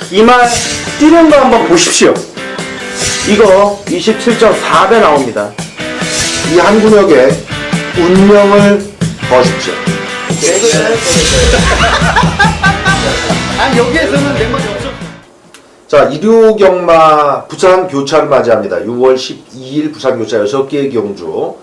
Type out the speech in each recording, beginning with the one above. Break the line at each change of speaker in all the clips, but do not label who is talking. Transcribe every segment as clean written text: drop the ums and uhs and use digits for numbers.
이 말 뛰는 거 한번 보십시오. 이거 27.4배 나옵니다.
이 한 근육에 운명을 거십시오.
아니 여기에서는 내 말이 없어.
자, 일요경마 부산 교차를 맞이합니다. 6월 12일 부산 교차 6개의 경주.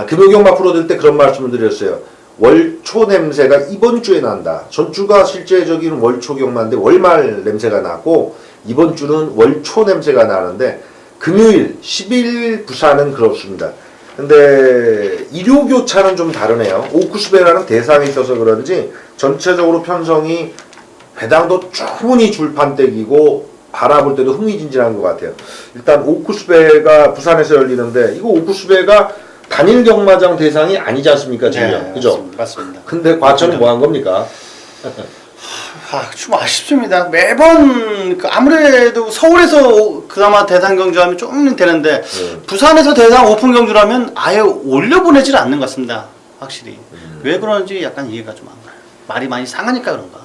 금요경마 풀어드릴 때 그런 말씀을 드렸어요. 월초 냄새가 이번 주에 난다. 전주가 실제적인 월초 경마인데 월말 냄새가 나고 이번 주는 월초 냄새가 나는데 금요일 10일 부산은 그렇습니다. 근데 일요교차는 좀 다르네요. 오쿠스베라는 대상이 있어서 그런지 전체적으로 편성이 배당도 충분히 줄판대기고 바라볼 때도 흥미진진한 것 같아요. 일단 오쿠스베가 부산에서 열리는데 이거 오쿠스베가 단일 경마장 대상이 아니지 않습니까 지금?
네,
그죠?
맞습니다.
근데 과천이 뭐 한 겁니까?
좀 아쉽습니다. 매번 아무래도 서울에서 그나마 대상 경주하면 좀 되는데 부산에서 대상 오픈 경주라면 아예 올려보내질 않는 것 같습니다. 확실히 왜 그런지 약간 이해가 좀 안 가요. 말이 많이 상하니까 그런가.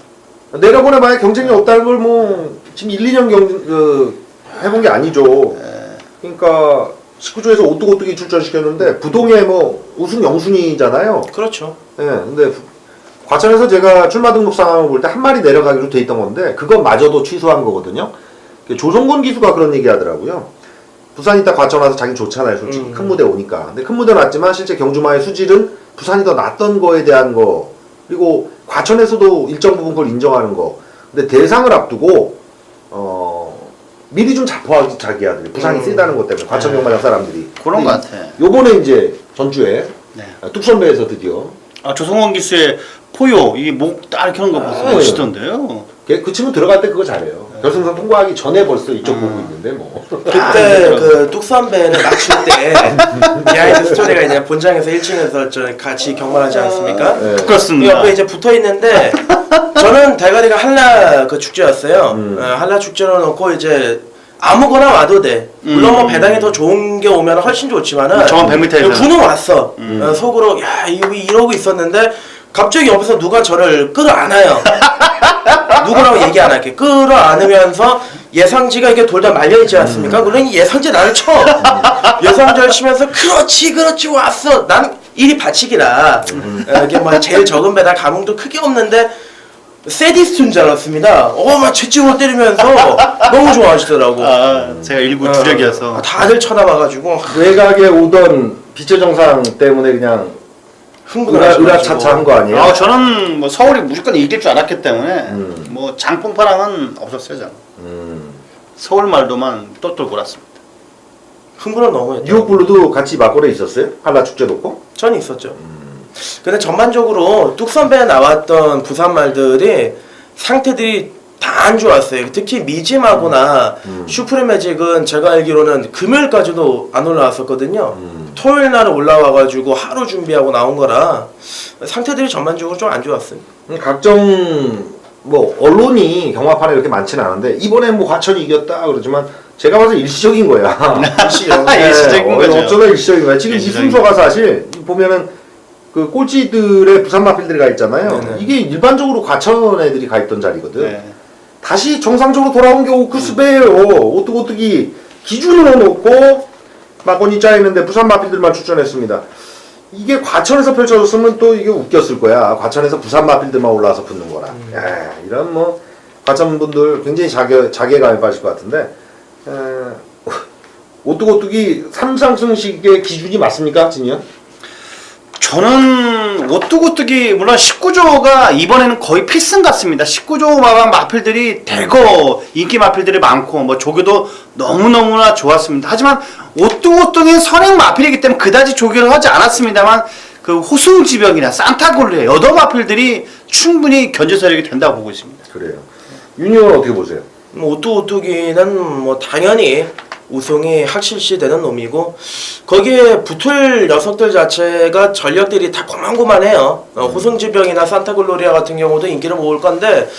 내려보내봐야 경쟁이 없다는 걸 뭐 지금 1, 2년 해본 게 아니죠. 그러니까 19조에서 오뚜고뚜기 출전시켰는데 부동의 뭐 우승 영순위잖아요.
그렇죠.
예, 근데 과천에서 제가 출마 등록 상황을 볼 때 한 마리 내려가기로 돼 있던 건데 그것마저도 취소한 거거든요. 조성곤 기수가 그런 얘기 하더라고요. 부산 있다 과천 와서 자기 좋잖아요, 솔직히. 큰 무대 오니까. 근데 큰 무대 났지만 실제 경주마의 수질은 부산이 더 낫던 거에 대한 거, 그리고 과천에서도 일정 부분 그걸 인정하는 거. 근데 대상을 앞두고 미리 좀 자포하지 자기야들이 부산이 세다는 것 때문에 과천 경마장 사람들이
그런 것 같아.
요번에 이제 전주에
네.
뚝선배에서 드디어
조성원 기수의 포효 이 목 딱 이렇게 하는 거 보고 멋있던데요.
그 친구 들어갈 때 그거 잘해요. 결승선 통과하기 전에 벌써 이쪽 보고 있는데 뭐.
그때 그 뚝선배를 맞출 때 비하인드 스토리가 이제 본장에서 1층에서 같이 경마하지 않습니까?
네.
그렇습니다.
옆에 이제 붙어 있는데 저는 대가리가 한라 그 축제였어요. 한라 축제로 놓고 이제 아무거나 와도 돼. 물론 뭐 배당이 더 좋은 게 오면 훨씬 좋지만은
저건 100m에서
군은 왔어. 속으로 야 이러고 있었는데 갑자기 옆에서 누가 저를 끌어안아요. 누구라고 얘기 안 할게. 끌어안으면서 예상지가 이게 돌다 말려있지 않습니까? 그러니 예상지 나를 쳐. 예상지를 치면서 그렇지 왔어. 난 일이 받치기라. 이게 뭐 제일 적은 배당 감흥도 크게 없는데 세디스트인 줄 알았습니다. 막 채찍으로 때리면서 너무 좋아하시더라고.
제가 일부 주력이어서
다들 쳐다봐가지고
외곽에 오던 빛의 정상 때문에 그냥 으라차차한 거 아니에요?
저는 뭐 서울이 무조건 이길 줄 알았기 때문에 뭐 장풍파랑은 없었어요 저는. 서울 말도만 똘똘 몰았습니다.
흥분은 너무 했죠.
뉴욕블루도 같이 막골에 있었어요? 한라 축제 놓고?
전 있었죠. 근데 전반적으로 뚝선배에 나왔던 부산 말들이 상태들이 다 안 좋았어요. 특히 미짐하고나 슈프림 매직은 제가 알기로는 금요일까지도 안 올라왔었거든요. 토요일 날에 올라와가지고 하루 준비하고 나온 거라 상태들이 전반적으로 좀 안 좋았어요.
각종 뭐 언론이 경마판에 이렇게 많지는 않은데 이번에 뭐 과천이 이겼다 그러지만 제가 봐서 일시적인 거야.
일시적인 거죠.
어쩌다 일시적인 거야. 지금 이
일시적인
순서가 사실 보면은 그 꼴찌들의 부산 마필들이 가 있잖아요.
네네.
이게 일반적으로 과천 애들이 가 있던 자리거든.
네.
다시 정상적으로 돌아온 게 오크스베예요. 오뚜고뚜기 기준으로 놓고 막건이 짜있는데 부산 마필들만 출전했습니다. 이게 과천에서 펼쳐졌으면 또 이게 웃겼을 거야. 과천에서 부산 마필들만 올라와서 붙는 거라. 야, 이런 뭐 과천 분들 굉장히 자괴감에 빠질 것 같은데 오뚜고뚜기 삼상승식의 기준이 맞습니까, 진이야?
저는 오뚜고뚜기 물론 19조가 이번에는 거의 필승 같습니다. 19조 마방 마필들이 대거 인기 마필들이 많고 뭐 조교도 너무너무나 좋았습니다. 하지만 오뚜고뚜기는 선행 마필이기 때문에 그다지 조교를 하지 않았습니다만 그 호승지병이나 산타골루의 여덟 마필들이 충분히 견제 세력이 된다고 보고 있습니다.
그래요. 유니온 어떻게 보세요?
뭐 오뚜오뚜기는 뭐 당연히 우승이 확실시되는 놈이고 거기에 붙을 녀석들 자체가 전력들이 다 고만고만해요. 호승지병이나 산타글로리아 같은 경우도 인기를 모을 건데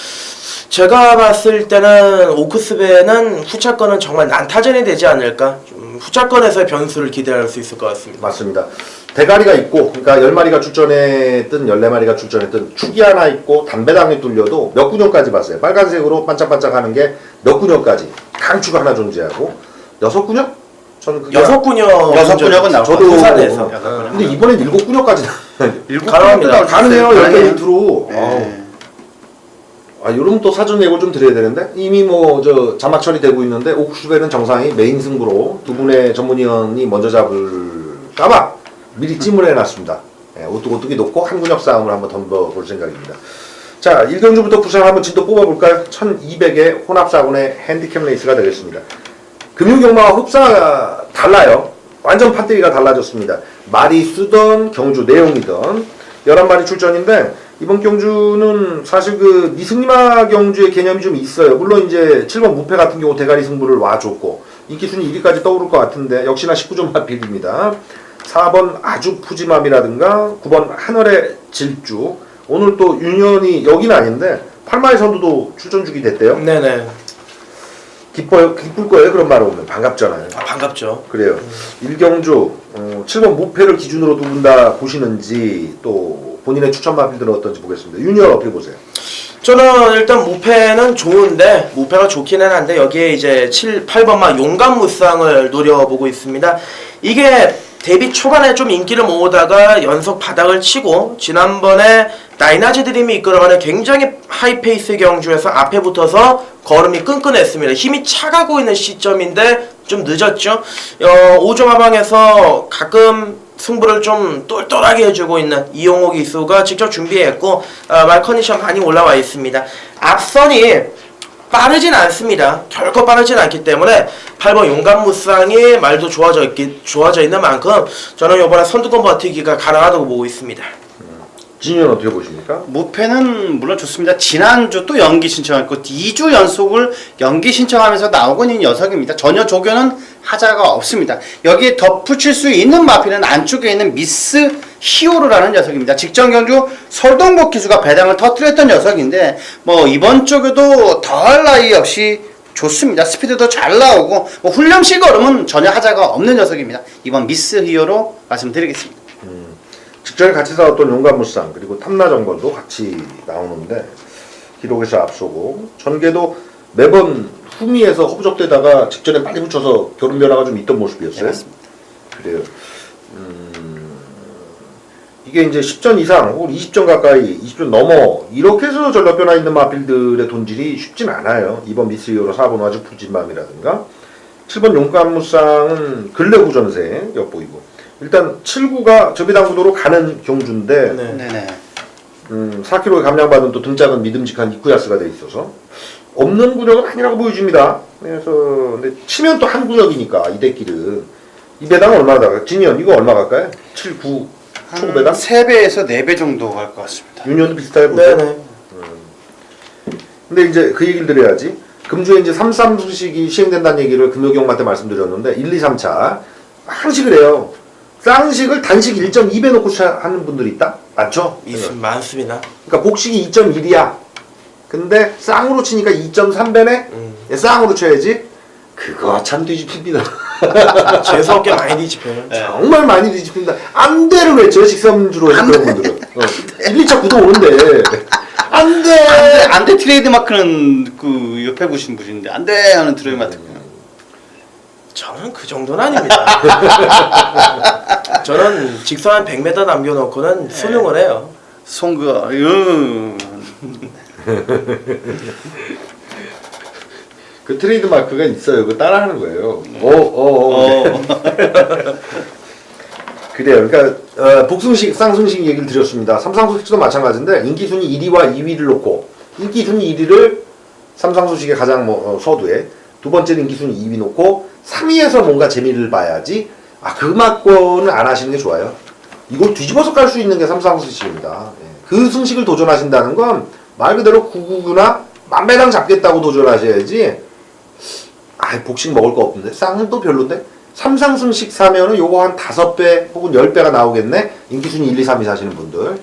제가 봤을 때는 오크스베는 후차권은 정말 난타전이 되지 않을까. 좀 후차권에서의 변수를 기대할 수 있을 것 같습니다.
맞습니다. 대가리가 있고, 그러니까 10마리가 출전했든 14마리가 출전했든 축이 하나 있고 담배당에 뚫려도 몇 구년까지 봤어요. 빨간색으로 반짝반짝하는 게 몇 군역까지 강추가 하나 존재하고 6군역? 저는 그게
6군역.
여섯 군역은 나올 것
저도
같아요.
부산에서.
여섯 군역.
근데 이번엔 7군역까지
가능합니다.
가능해요.
가능해요.
10개 밑으로.
네.
요러면 또 사전 예고를 좀 드려야 되는데 이미 뭐 저 자막 처리되고 있는데 옥수베는 정상이 메인 승부로 두 분의 전문위원이 먼저 잡을까봐 미리 찜을 해놨습니다. 오뚜기 놓고 한 군역 싸움을 한번 덤벼볼 생각입니다. 자, 1경주부터 부산 한번 진도 뽑아볼까요? 1200의 혼합사군의 핸디캡 레이스가 되겠습니다. 금융경마와 흡사가 달라요. 완전 판때기가 달라졌습니다. 말이 쓰던 경주 내용이던 11마리 출전인데 이번 경주는 사실 그 미승리마 경주의 개념이 좀 있어요. 물론 이제 7번 무패 같은 경우 대가리 승부를 와줬고 인기 순위 1위까지 떠오를 것 같은데 역시나 19점 마필입니다. 4번 아주 푸짐함이라든가 9번 하늘의 질주 오늘 또 윤현이 여기는 아닌데 8마리 선두도 출전주기 됐대요.
네네.
기쁠 거예요. 그런 말 오면 반갑잖아요.
아, 반갑죠.
그래요. 1경주 7번 무패를 기준으로 두 분 다 보시는지 또 본인의 추천 마필들은 어떤지 보겠습니다. 윤현 어떻게 보세요?
저는 일단 무패는 좋은데 무패가 좋기는 한데 여기에 이제 8번마 용감무쌍을 노려보고 있습니다. 이게 데뷔 초반에 좀 인기를 모으다가 연속 바닥을 치고 지난번에 나이나즈 드림이 이끌어가는 굉장히 하이페이스 경주에서 앞에 붙어서 걸음이 끈끈했습니다. 힘이 차가고 있는 시점인데 좀 늦었죠. 5점 하방에서 가끔 승부를 좀 똘똘하게 해주고 있는 이용호 기수가 직접 준비했고 말 컨디션 많이 올라와 있습니다. 앞선이 빠르진 않습니다. 결코 빠르진 않기 때문에 8번 용감무쌍이 말도 좋아져 있는 만큼 저는 이번에 선두권 버티기가 가능하다고 보고 있습니다.
진현 어떻게 보십니까?
무패는 물론 좋습니다. 지난주 또 연기 신청했고 2주 연속을 연기 신청하면서 나오고 있는 녀석입니다. 전혀 조교는 하자가 없습니다. 여기에 덧붙일 수 있는 마필은 안쪽에 있는 미스 히어로라는 녀석입니다. 직전 경주 설동복 기수가 배당을 터뜨렸던 녀석인데 뭐 이번 쪽에도 더할 나위 없이 좋습니다. 스피드도 잘 나오고 뭐 훈련식 걸음은 전혀 하자가 없는 녀석입니다. 이번 미스 히어로 말씀드리겠습니다.
직전에 같이 싸웠던 용감무쌍 그리고 탐나정벌도 같이 나오는데 기록에서 앞서고 전개도 매번 후미에서 허부적대다가 직전에 빨리 붙여서 결혼 변화가 좀 있던 모습이었어요.
네, 맞습니다.
그래요. 이게 이제 10전 이상 혹은 20전 가까이 20전 넘어 이렇게 해서 전력 변화 있는 마필들의 돈질이 쉽진 않아요. 이번 미스히어로 4번 와주 푸진맘이라든가 7번 용감무쌍은 근래 후전세 엿보이고 일단 7구가 저비당구도로 가는 경주인데
네.
네네.
4kg에 감량받은 또 등짝은 믿음직한 이쿠야스가 돼 있어서 없는 구력은 아니라고 보여집니다. 그래서 근데 치면 또 한 구력이니까 이대길은 이 배당 얼마나 나가? 진현 이거 얼마 갈까요? 7, 9 초구 배당?
3배에서 4배 정도 갈 것 같습니다.
유니온도 비슷하게 보세요.
네네.
근데 이제 그 얘기를 드려야지. 금주에 이제 3-3수식이 시행된다는 얘기를 금요경마 때 말씀드렸는데 1, 2, 3차 항식을 해요. 쌍식을 단식 1.2배 놓고 하는 분들이 있다? 맞죠?
많습니다.
그러니까 복식이 2.1이야. 근데 쌍으로 치니까 2.3배네? 쌍으로 쳐야지. 그거 참 뒤집힙니다.
재수없게 많이 뒤집혀요.
정말 많이 뒤집힙니다. 안 돼를 외쳐요, 식삼주로 해서 그런 분들은. 1, 2차 구도 오는데. 안 돼!
안돼 트레이드 마크는 그 옆에 보신 분인데 안돼 하는 트레이드 마크.
저는 그 정도는 아닙니다. 저는 직선 한 100m 남겨놓고는 수능을 해요.
송그
그 트레이드 마크가 있어요. 그거 따라하는 거예요. 그래요. 그러니까 복승식, 쌍승식 얘기를 드렸습니다. 삼상수식도 마찬가지인데 인기 순위 1위와 2위를 놓고 인기 순위 1위를 삼상수식의 가장 서두에 두 번째는 인기 순위 2위 놓고 3위에서 뭔가 재미를 봐야지. 그 막권을 안 하시는 게 좋아요. 이걸 뒤집어서 깔 수 있는 게 삼상수식입니다. 그 승식을 도전하신다는 건 말 그대로 999나 만배당 잡겠다고 도전하셔야지. 복식 먹을 거 없는데 쌍은 또 별론데. 삼상승식 사면은 요거 한 5배 혹은 10배가 나오겠네. 인기순위 1, 2, 3위 사시는 분들.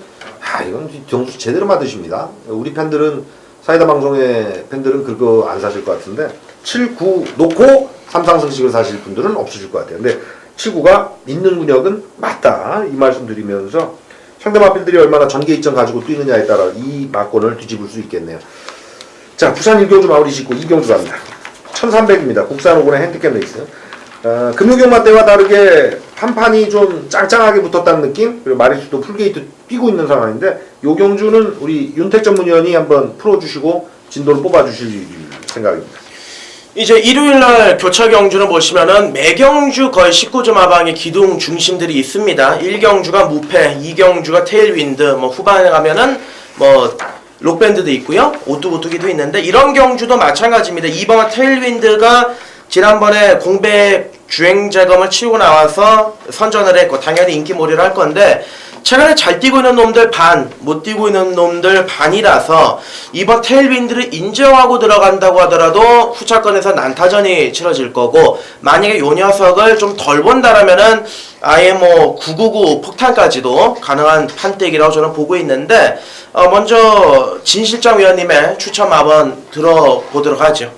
이건 점수 제대로 맞으십니다. 우리 팬들은 사이다 방송의 팬들은 그거 안 사실 것 같은데 7, 9 놓고 삼상승식을 사실 분들은 없으실 것 같아요. 근데 7, 9가 있는 근역은 맞다. 이 말씀 드리면서 상대 마필들이 얼마나 전개 이점 가지고 뛰느냐에 따라 이 막권을 뒤집을 수 있겠네요. 자, 부산 1경주 마무리 짓고 2경주 갑니다. 1300입니다. 국산 5군의 핸디캡 레이스. 금요경마 때와 다르게 판판이 좀 짱짱하게 붙었다는 느낌, 그리고 마리수도 풀게이트 뛰고 있는 상황인데 요 경주는 우리 윤택 전문위원이 한번 풀어주시고 진도를 뽑아주실 생각입니다.
이제 일요일날 교차 경주를 보시면은 매경주 거의 19점 하방에 기둥 중심들이 있습니다. 1경주가 무패, 2경주가 테일윈드, 뭐 후반에 가면은 뭐 록밴드도 있고요, 오뚜기도 있는데 이런 경주도 마찬가지입니다. 이번 테일윈드가 지난번에 공백 주행 점검을 치르고 나와서 선전을 했고 당연히 인기몰이를 할 건데 최근에 잘 뛰고 있는 놈들 반, 못 뛰고 있는 놈들 반이라서 이번 테일윈드를 인정하고 들어간다고 하더라도 후차권에서 난타전이 치러질 거고, 만약에 요 녀석을 좀 덜 본다라면은 아예 뭐 999 폭탄까지도 가능한 판때기라고 저는 보고 있는데, 먼저 진 실장 위원님의 추천 한번 들어보도록 하죠.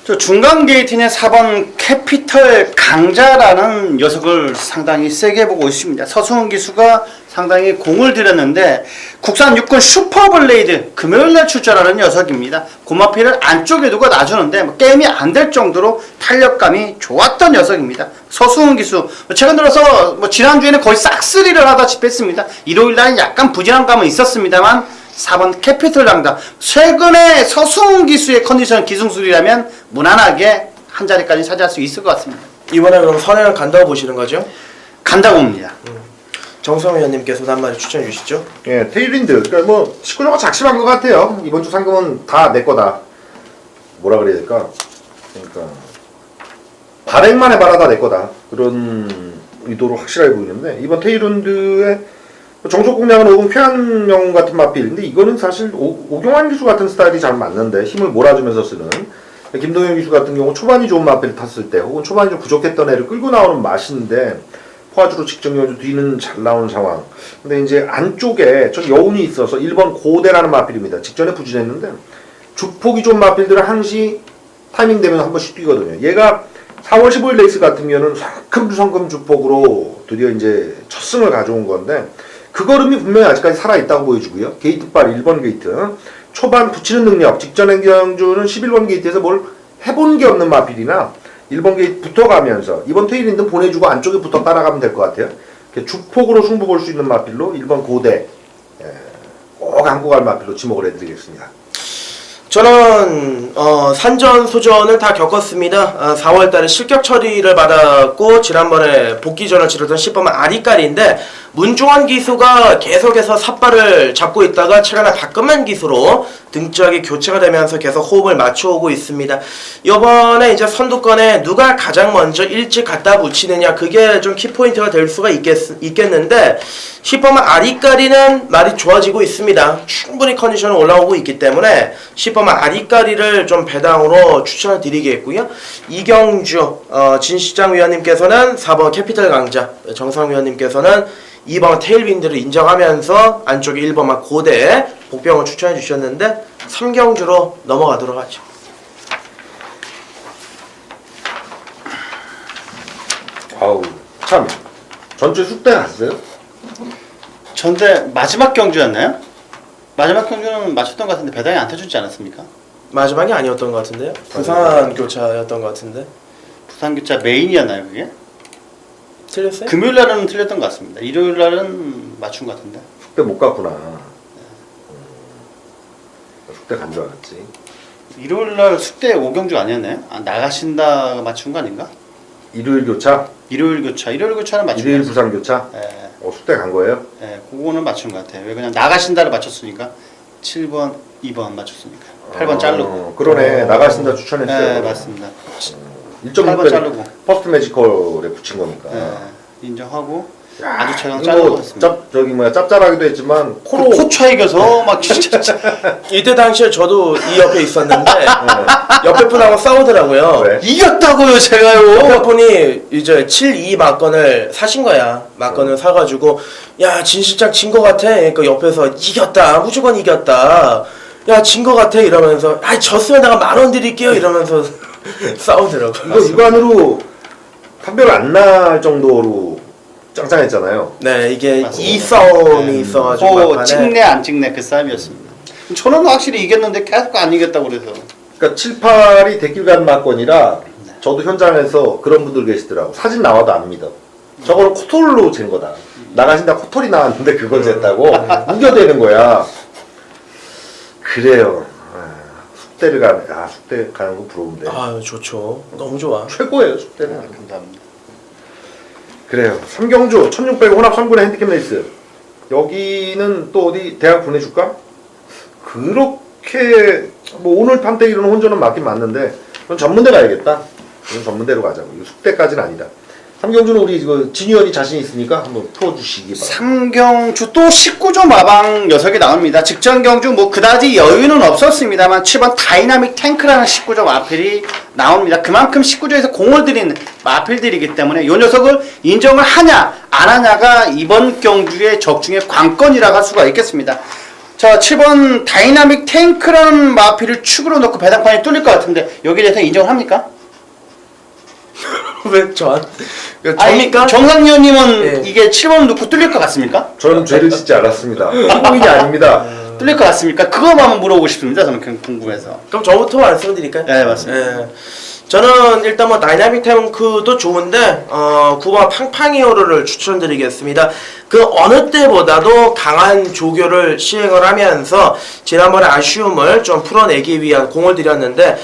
저 중간 게이트의 4번 캐피털 강자라는 녀석을 상당히 세게 보고 있습니다. 서승훈 기수가 상당히 공을 들였는데 국산 6군 슈퍼블레이드 금요일날 출전하는 녀석입니다. 고마피를 안쪽에 두고 놔주는데 뭐 게임이 안 될 정도로 탄력감이 좋았던 녀석입니다. 서승훈 기수 최근 들어서 뭐 지난주에는 거의 싹쓸이를 하다시피 했습니다. 일요일날은 약간 부진함감은 있었습니다만 4번 캐피털 강자, 최근에 서승훈 기수의 컨디션 기승술이라면 무난하게 한 자리까지 차지할 수 있을 것 같습니다.
이번에 그럼 선행을 간다고 보시는 거죠?
간다고 봅니다.
정성 위원님께서 한마디 추천해 주시죠.
예, 테일윈드. 그러니까 뭐 식구조가 작심한 것 같아요. 이번 주 상금은 다 내 거다. 뭐라 그래야 될까? 그러니까 발행만 해봐라 다 내 거다. 그런 의도로 확실하게 보이는데 이번 테일윈드의 정석 공략은 오금 표현명 같은 마필인데 이거는 사실 오경환 기수 같은 스타일이 잘 맞는데 힘을 몰아주면서 쓰는 김동현 기수 같은 경우 초반이 좋은 마필을 탔을 때 혹은 초반이 좀 부족했던 애를 끌고 나오는 맛인데 포화주로 직접 여주 뒤는 잘 나오는 상황. 근데 이제 안쪽에 전 여운이 있어서 1번 고대라는 마필입니다. 직전에 부진했는데 주폭이 좋은 마필들은 항시 타이밍 되면 한 번씩 뛰거든요. 얘가 4월 15일 레이스 같은 경우는 성금 주폭으로 드디어 이제 첫 승을 가져온 건데 그 걸음이 분명히 아직까지 살아있다고 보여주고요. 게이트발 1번 게이트 초반 붙이는 능력, 직전의 경주는 11번 게이트에서 뭘 해본 게 없는 마필이나 1번 게이트 붙어가면서 이번 테일윈드 보내주고 안쪽에 붙어 따라가면 될 것 같아요. 주폭으로 승부 볼 수 있는 마필로 1번 고대 꼭 안고 갈 마필로 지목을 해드리겠습니다.
저는 산전소전을 다 겪었습니다. 4월달에 실격 처리를 받았고 지난번에 복귀전을 치렀던 10번만 아리까리인데 문중원 기수가 계속해서 삿발을 잡고 있다가 최근에 박근만 기수로 등짝이 교체가 되면서 계속 호흡을 맞춰오고 있습니다. 이번에 이제 선두권에 누가 가장 먼저 일찍 갖다 붙이느냐, 그게 좀 키포인트가 될 수가 있겠는데 10번만 아리까리는 말이 좋아지고 있습니다. 충분히 컨디션은 올라오고 있기 때문에 10번만 아리까리를 좀 배당으로 추천을 드리겠고요. 이경주 진시장 위원님께서는 4번 캐피털 강자, 정상 위원님께서는 2번 테일윈드를 인정하면서 안쪽에 1번만 고대 복병을 추천해 주셨는데 3경주로 넘어가도록 하죠.
아우 참 전주 숙대 갔어요?
전대 마지막 경주였나요? 마지막 경주는 맞췄던 것 같은데 배당이 안 터지지 않았습니까?
마지막이 아니었던 것 같은데요? 부산 교차였던 것 같은데.
부산 교차 메인이었나요 그게?
틀렸어요?
금요일 날은 틀렸던 것 같습니다. 일요일 날은 맞춘 것 같은데.
숙대 못 갔구나. 숙대 간 줄 알았지.
일요일 날 숙대 5경주 아니었나요? 아, 나가신다 맞춘 거 아닌가?
일요일 교차?
일요일 교차는 맞춘
일요일
거
부산 교차?
예,
숙대 간 거예요?
예, 그거는 맞춘 것 같아요. 왜 그냥 나가신다를 맞췄으니까 7번, 2번 맞췄으니까 8번 자르고.
그러네. 나가신다 추천했어요.
네, 맞습니다.
1.6배
자르고.
퍼스트 매지컬에 붙인 거니까.
예, 인정하고
야,
아주 최강
이거
자르고 했습니다.
짭짤하기도 했지만 코로
코 차이겨서 막 진짜
이때 당시에 저도 이 옆에 있었는데 옆에 분하고 싸우더라고요.
왜?
이겼다고요
옆에
제가요.
분이 이제 7-2 막건을 사신 거야. 막건을 사가지고 야 진실장 진 거 같아. 그러니까 옆에서 이겼다, 무조건 이겼다. 야 진 거 같아 이러면서 아 졌으면 내가 10,000원 드릴게요 이러면서 싸우더라고.
이거 육안으로 판별 안 날 정도로 짱짱했잖아요.
네, 이게
맞습니다.
이 싸움이 있어가지고
뭐
막판에
찍네 안 찍네 그 싸움이었습니다. 저는 확실히 이겼는데 계속 안 이겼다고 그래서
그러니까 7, 8이 대길간 마건이라 저도 현장에서 그런 분들 계시더라고. 사진 나와도 안 믿어. 저거는 코털로 잰 거다. 나가신다 코털이 나왔는데 그걸 쟀다고 우겨대는 거야. 그래요. 숙대를 숙대 가는 거 부러운데.
아유 좋죠. 너무 좋아.
최고예요 숙대는.
감사합니다.
그래요. 삼경주 1600 혼합 3군의 핸디캡 레이스. 여기는 또 어디 대학 보내줄까? 그렇게 뭐 오늘 판때기로는 혼전은 맞긴 맞는데 그럼 전문대 가야겠다. 이건 전문대로 가자고. 이거 숙대까지는 아니다. 삼경주는 우리 이거 진유현이 자신 있으니까 한번 풀어주시기 바랍니다.
삼경주 또 19조 마방 녀석이 나옵니다. 직전 경주 뭐 그다지 여유는 없었습니다만 7번 다이나믹 탱크라는 19조 마필이 나옵니다. 그만큼 19조에서 공을 들인 마필들이기 때문에 이 녀석을 인정을 하냐 안 하냐가 이번 경주의 적중의 관건이라고 할 수가 있겠습니다. 자, 7번 다이나믹 탱크라는 마필을 축으로 넣고 배당판이 뚫릴 것 같은데 여기에 대해서 인정을 합니까?
왜 전?
아니,
접니까?
정상위원님은
예.
이게 7번 넣고 뚫릴 것 같습니까?
저는 죄를 짓지 않았습니다. 피고인이 아닙니다.
뚫릴 것 같습니까? 그거만 한번 물어보고 싶습니다. 저는 그냥 궁금해서.
그럼 저부터 말씀드릴까요?
네, 맞습니다.
예. 저는 일단 뭐 다이나믹 탱크도 좋은데 9번 팡팡이오르를 추천드리겠습니다. 그 어느 때보다도 강한 조교를 시행을 하면서 지난번에 아쉬움을 좀 풀어내기 위한 공을 들였는데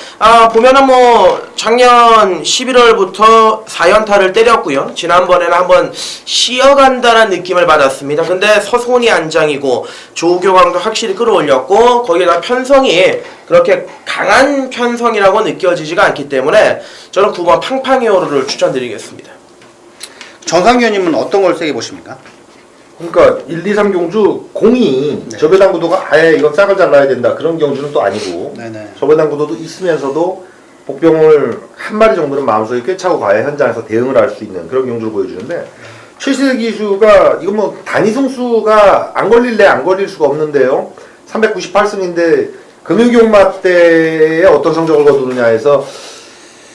보면은 뭐 작년 11월부터 4연타를 때렸고요. 지난번에는 한번 쉬어간다는 느낌을 받았습니다. 근데 서손이 안장이고 조교강도 확실히 끌어올렸고 거기에다 편성이 그렇게 강한 편성이라고 느껴지지가 않기 때문에 저는 9번 팡팡이오르를 추천드리겠습니다.
정상위원님은 어떤 걸 세게 보십니까?
그러니까 1, 2, 3 경주 공이
네.
저배당 구도가 아예 이건 싹을 잘라야 된다 그런 경주는 또 아니고
네네.
저배당 구도도 있으면서도 복병을 한 마리 정도는 마음속에 꿰차고 가야 현장에서 대응을 할 수 있는 그런 경주를 보여주는데 최시대 기수가 이건 뭐 단위 승수가 안 걸릴래 안 걸릴 수가 없는데요. 398승인데 금요경마 때에 어떤 성적을 거두느냐에서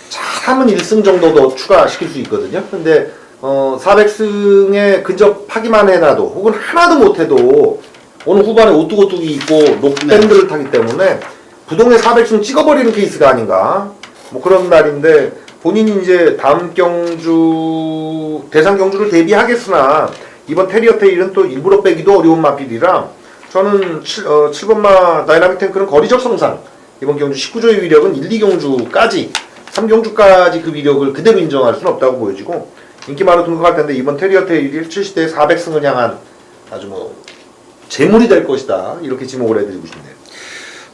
잘하면 1승 정도 더 추가시킬 수 있거든요. 근데 400승에 근접하기만 해놔도 혹은 하나도 못해도 오늘 후반에 오뚜고뚜기 있고 녹밴드를 타기 때문에 부동의 400승 찍어버리는 케이스가 아닌가 뭐 그런 날인데 본인이 이제 다음 경주 대상 경주를 대비하겠으나 이번 테리어 테일은 또 일부러 빼기도 어려운 마필이라 저는 7번마 다이나믹 탱크는 거리적 성상 이번 경주 19조의 위력은 1, 2경주까지 3경주까지 그 위력을 그대로 인정할 수는 없다고 보여지고 인기 많은 등극할 텐데 이번 테리어 테일이 70대에 400승을 향한 아주 뭐 재물이 될 것이다 이렇게 지목을 해드리고 싶네요.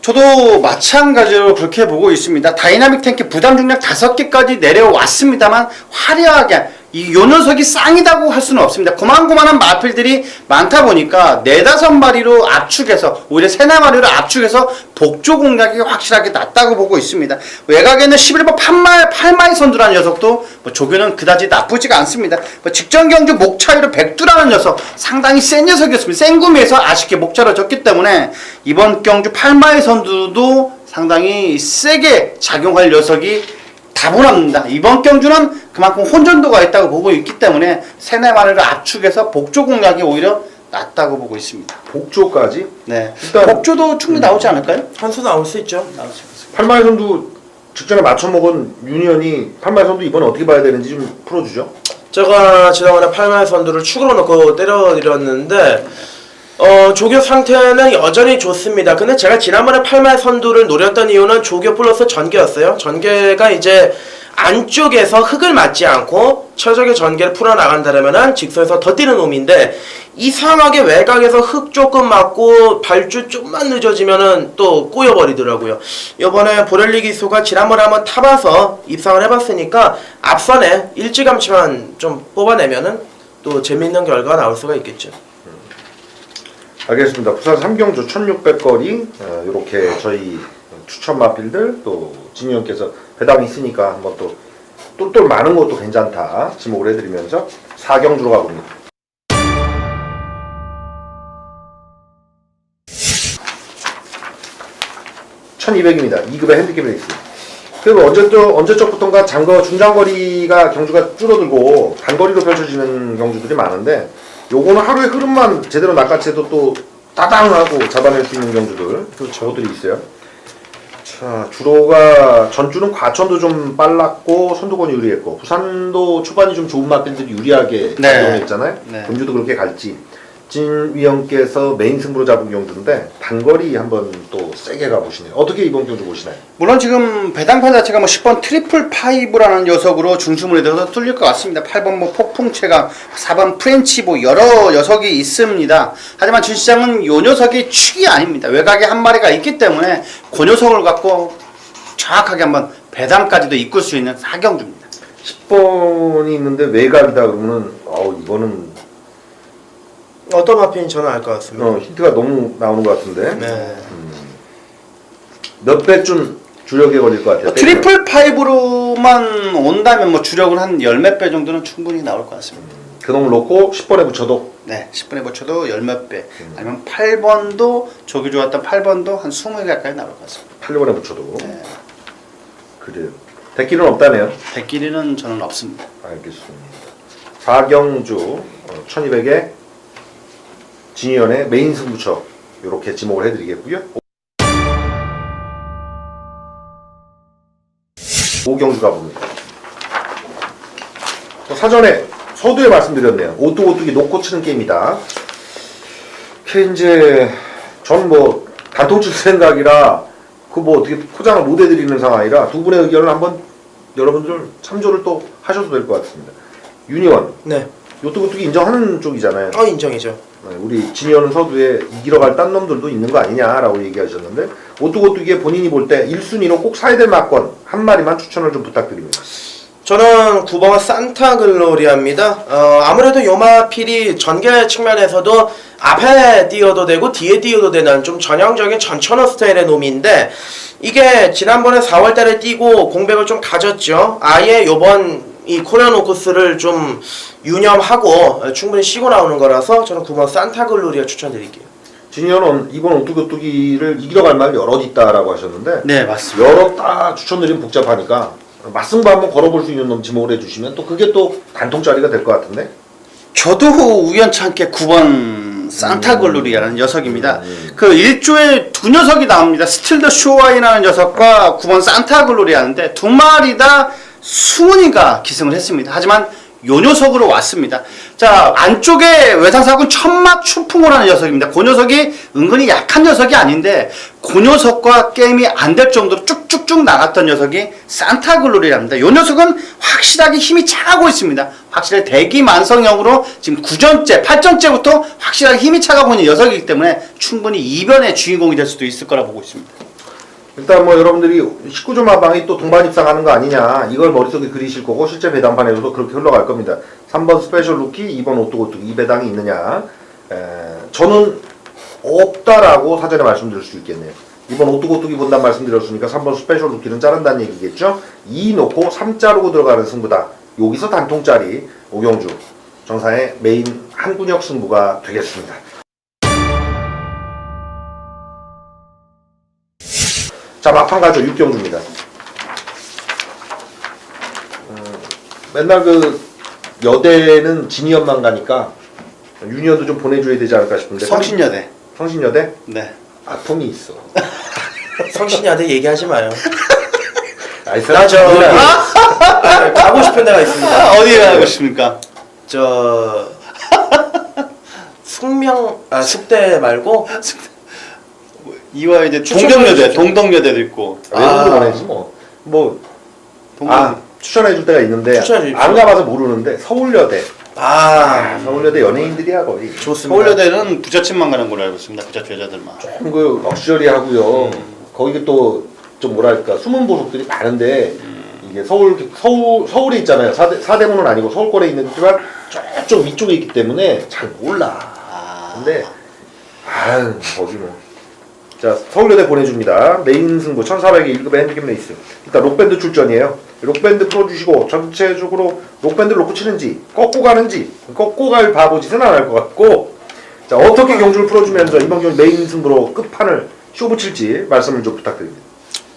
저도 마찬가지로 그렇게 보고 있습니다. 다이나믹 탱크 부담 중량 5개까지 내려왔습니다만 화려하게 요 녀석이 쌍이다고 할 수는 없습니다. 고만고만한 마필들이 많다 보니까 4-5마리로 압축해서 오히려 3-4마리로 압축해서 복조 공략이 확실하게 낫다고 보고 있습니다. 외곽에는 11번 8마리 선두라는 녀석도 뭐 조교는 그다지 나쁘지가 않습니다. 뭐 직전 경주 목차이로 백두라는 녀석 상당히 센 녀석이었습니다. 센 구미에서 아쉽게 목차를 졌기 때문에 이번 경주 8마리 선두도 상당히 세게 작용할 녀석이 다분합니다. 이번 경주는 그만큼 혼전도가 있다고 보고 있기 때문에 3-4마리를 압축해서 복조 공략이 오히려 낫다고 보고 있습니다.
복조까지?
네.
일단
복조도 충분히 나오지 않을까요?
한 수 나올 수 있죠.
나올 수 있습니다.
8마리 선두 직전에 맞춰먹은 유니언이 8마리 선두 이번에 어떻게 봐야 되는지 좀 풀어주죠.
제가 지난번에 8마리 선두를 축으로 넣고 때려드렸는데 조교 상태는 여전히 좋습니다. 근데 제가 지난번에 8마리 선두를 노렸던 이유는 조교 플러스 전개였어요. 전개가 이제 안쪽에서 흙을 맞지 않고 최적의 전개를 풀어나간다면은 직선에서 더 뛰는 놈인데 이상하게 외곽에서 흙 조금 맞고 발주 좀만 늦어지면은 또 꼬여버리더라고요. 이번에 보렐리 기수가 지난번에 한번 타봐서 입상을 해봤으니까 앞선에 일찌감치만 좀 뽑아내면은 또 재밌는 결과가 나올 수가 있겠죠.
알겠습니다. 부산 3경주 1600거리 이렇게 저희 추천 마필들 또 진유형께서 배당이 있으니까 한번 또 똘똘 많은 것도 괜찮다 지목을 해드리면서 4경주로 가봅니다. (1200입니다) 2급의 핸디캡 레이스. 그리고 언제적부턴가 중장거리가 경주가 줄어들고 단거리로 펼쳐지는 경주들이 많은데 요거는 하루의 흐름만 제대로 낚아채도 또 따당하고 잡아낼 수 있는 경주들 그것들이 있어요. 자, 자, 주로가 전주는 과천도 좀 빨랐고 선두권이 유리했고 부산도 초반이 좀 좋은 마필들이 유리하게
네.
작용했잖아요.
네.
경주도 그렇게 갈지. 진위원께서 메인 승부로 잡은 경주인데 단거리 한번 또 세게 가보시네요. 어떻게 이번 경주 보시나요?
물론 지금 배당판 자체가 뭐 10번 트리플 파이브라는 녀석으로 중심을 해서 뚫릴 것 같습니다. 8번 뭐 폭풍 최강, 4번 프렌치 뭐 여러 녀석이 있습니다. 하지만 주시장은 요 녀석이 축이 아닙니다. 외곽에 한 마리가 있기 때문에 그 녀석을 갖고 정확하게 한번 배당까지도 이끌 수 있는 4경주입니다.
10번이 있는데 외곽이다 그러면은 이거는
어떤 마핀 저는 알 것 같습니다.
힌트가 너무 나오는 것 같은데
네.
몇 배쯤 주력에 걸릴 것 같아요.
트리플 파이브로만 온다면 뭐 주력은 한 열 몇 배 정도는 충분히 나올 것 같습니다.
그놈을 놓고 10번에 붙여도
네, 10번에 붙여도 열 몇 배. 아니면 8번도 조기 좋았던 8번도 한 20개 가까이 나올 것 같습니다.
8번에 붙여도
네.
그래요. 대길은 없다네요.
백길이는 저는 없습니다.
알겠습니다. 4경주 1200에 진위원의 메인 승부처 이렇게 지목을 해드리겠고요. 5경주 가봅니다. 사전에 서두에 말씀드렸네요. 오뚜오뚜기 놓고 치는 게임이다. 이제 전 뭐 단통 칠 생각이라 그 뭐 어떻게 포장을 못 해드리는 상황이라 두 분의 의견을 한번 여러분들 참조를 또 하셔도 될 것 같습니다. 윤희원,
네.
오뚜오뚜기 인정하는 쪽이잖아요.
인정이죠.
우리 진위원은 서두에 이기러 갈 딴 놈들도 있는 거 아니냐라고 얘기하셨는데 오뚜오뚜기에 본인이 볼 때 1순위로 꼭 사야 될 막건 한 마리만 추천을 좀 부탁드립니다.
저는 9번 산타글로리아입니다. 아무래도 요마필이 전개 측면에서도 앞에 띄어도 되고 뒤에 띄어도 되는 좀 전형적인 전천후 스타일의 놈인데 이게 지난번에 4월달에 뛰고 공백을 좀 가졌죠. 아예 요번 이 코리아노코스를 좀 유념하고 충분히 쉬고 나오는 거라서 저는 9번 산타글로리아 추천드릴게요.
진위원은 이번 오뚜오뚜기를 이기러 갈 말 여럿 있다라고 하셨는데
네, 맞습니다.
여럿 다 추천드리면 복잡하니까 맞승부 한번 걸어볼 수 있는 놈 지목을 해주시면 또 그게 또 단통짜리가 될 것 같은데.
저도 우연찮게 9번 산타글로리아라는 녀석입니다. 그 1조에 두 녀석이 나옵니다. 스틸더 쇼와이라는 녀석과 9번 산타글로리아인데 두 마리 다 수은이가 기승을 했습니다. 하지만 요 녀석으로 왔습니다. 자, 안쪽에 외상사군 천막 추풍을 하는 녀석입니다. 그 녀석이 은근히 약한 녀석이 아닌데 그 녀석과 게임이 안 될 정도로 쭉쭉쭉 나갔던 녀석이 산타글로리아입니다. 요 녀석은 확실하게 힘이 차가고 있습니다. 확실히 대기 만성형으로 지금 9전째, 8전째부터 확실하게 힘이 차가고 있는 녀석이기 때문에 충분히 이변의 주인공이 될 수도 있을 거라 보고 있습니다.
일단 뭐 여러분들이 19조 마방이 또 동반 입상하는 거 아니냐 이걸 머릿속에 그리실 거고 실제 배당판에서도 그렇게 흘러갈 겁니다. 3번 스페셜 루키, 2번 오뚜오뚜기 이 배당이 있느냐 저는 없다라고 사전에 말씀드릴 수 있겠네요. 2번 오뚜오뚜기 본단 말씀드렸으니까 3번 스페셜 루키는 자른다는 얘기겠죠. 2 놓고 3 자르고 들어가는 승부다. 여기서 단통짜리 오경주 정상의 메인 한군역 승부가 되겠습니다. 자, 막판 가죠. 6경주입니다. 맨날 그 여대는 진이연만 가니까 유니언도 좀 보내줘야 되지 않을까 싶은데.
성신여대.
성신여대?
네.
아픔이 있어.
성신이한테 얘기하지 마요.
알았어?
나 가고 싶은 데가 있습니다.
어디에 가고 싶습니까?
숙대 말고
이화여대,
추천해
동덕여대,
주시죠.
동덕여대도 있고.
외국으로 보내지 뭐. 추천해 줄 때가 있는데
추천해 주십시오.
안 가봐서 모르는데 서울여대. 서울여대 연예인들이야 거의.
좋습니다.
서울여대는 부잣집만 가는 걸로 알고 있습니다. 부잣집 여자들만.
조금 그 럭셔리하고요. 거기 또 좀 뭐랄까 숨은 보석들이 많은데 이게 서울에 있잖아요. 사대문은 아니고 서울권에 있는지만 저쪽 위쪽에 있기 때문에 잘 몰라. 근데 거기 뭐. 자, 서울여대 보내줍니다. 메인 승부 1400의 1급의 핸디캡 레이스. 일단 록밴드 출전이에요. 록밴드 풀어주시고 전체적으로 록밴드를 놓고 치는지 꺾고 가는지 꺾고 갈 바보짓은 안 할 것 같고 자, 어떻게 경주를 풀어주면서 이번 경주 메인 승부로 끝판을 쇼부 칠지 말씀을 좀 부탁드립니다.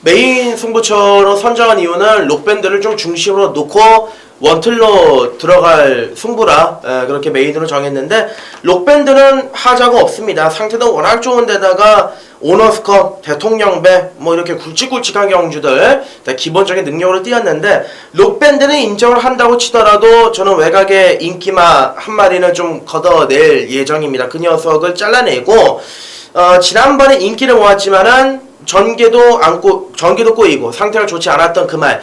메인 승부처로 선정한 이유는 록밴드를 좀 중심으로 놓고 원틀로 들어갈 승부라 그렇게 메인으로 정했는데, 록밴드는 하자가 없습니다. 상태도 워낙 좋은데다가 오너스컵, 대통령배 뭐 이렇게 굵직굵직한 경주들 기본적인 능력으로 뛰었는데, 록밴드는 인정을 한다고 치더라도 저는 외곽의 인기마 한 마리는 좀 걷어낼 예정입니다. 그 녀석을 잘라내고, 지난번에 인기를 모았지만은 전개도 꼬이고 상태가 좋지 않았던 그 말,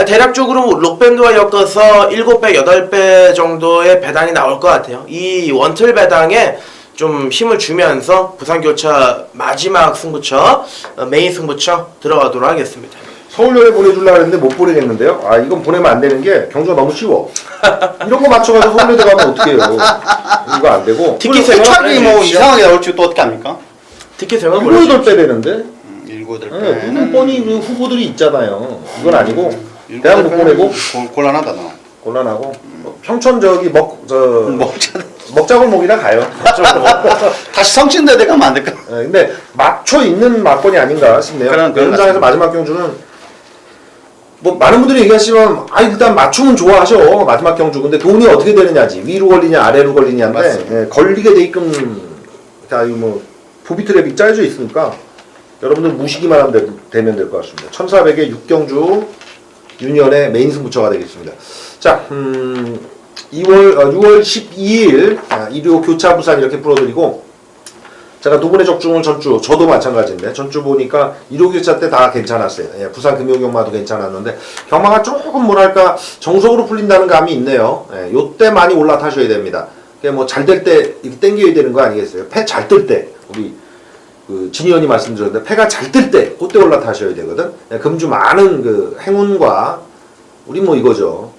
대략적으로 록밴드와 엮어서 7배, 8배 정도의 배당이 나올 것 같아요. 이 원틀 배당에 좀 힘을 주면서 부산교차 마지막 승부처, 메인 승부처 들어가도록 하겠습니다.
서울역에 보내주려고 했는데 못 보내겠는데요. 아, 이건 보내면 안 되는 게 경주가 너무 쉬워. 이런 거 맞춰가서 서울역에 가면 어떡해요. 이거 안 되고.
티켓
차기 뭐 이상하게 나올지 또 어떻게 합니까?
티켓을
7, 8배 되는데.
7, 8배.
그건 뻔히 후보들이 있잖아요. 이건 아니고 대학 못 보내고
곤란하다 너.
곤란하고 평촌 저기 먹자골목이나 가요.
다시 성신대대 가면 안 될까?
근데 맞춰 있는 막권이 아닌가 싶네요. 그 현장에서 마지막 경주는 뭐 많은 분들이 얘기하시면 일단 맞추면 좋아하셔 마지막 경주. 근데 돈이 어떻게 되느냐지, 위로 걸리냐 아래로 걸리냐인데 걸리게 되게끔 뭐 부비 트랩이 짜여져 있으니까 여러분들 무시기만 하면 되면 될 것 같습니다. 1400의 6경주 유니언의 메인 승부처가 되겠습니다. 자, 6월 12일 일요 교차 부산 이렇게 풀어드리고, 제가 두 분의 적중을 전주, 저도 마찬가지인데 전주 보니까 일요 교차 때 다 괜찮았어요. 예, 부산 금요경마도 괜찮았는데 경마가 조금 뭐랄까 정석으로 풀린다는 감이 있네요. 예, 요때 많이 올라타셔야 됩니다. 뭐 잘 될 때 이렇게 땡겨야 되는 거 아니겠어요? 패 잘 뜰 때 우리 진희 의원이 말씀드렸는데 패가 잘 뜰 때 그때 올라타셔야 되거든. 금주 많은 그 행운과 우리 뭐 이거죠.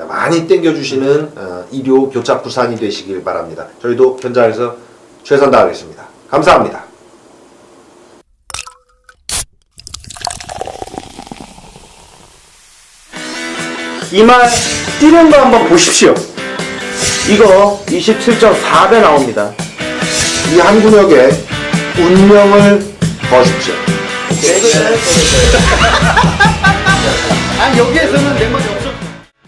많이 땡겨주시는 일요 교차 부산이 되시길 바랍니다. 저희도 현장에서 최선 다하겠습니다. 감사합니다.
이 말 뛰는 거 한번 보십시오. 이거 27.4배 나옵니다.
이 한 구역에 운명을 거십시오.
여기에서는 내 먼저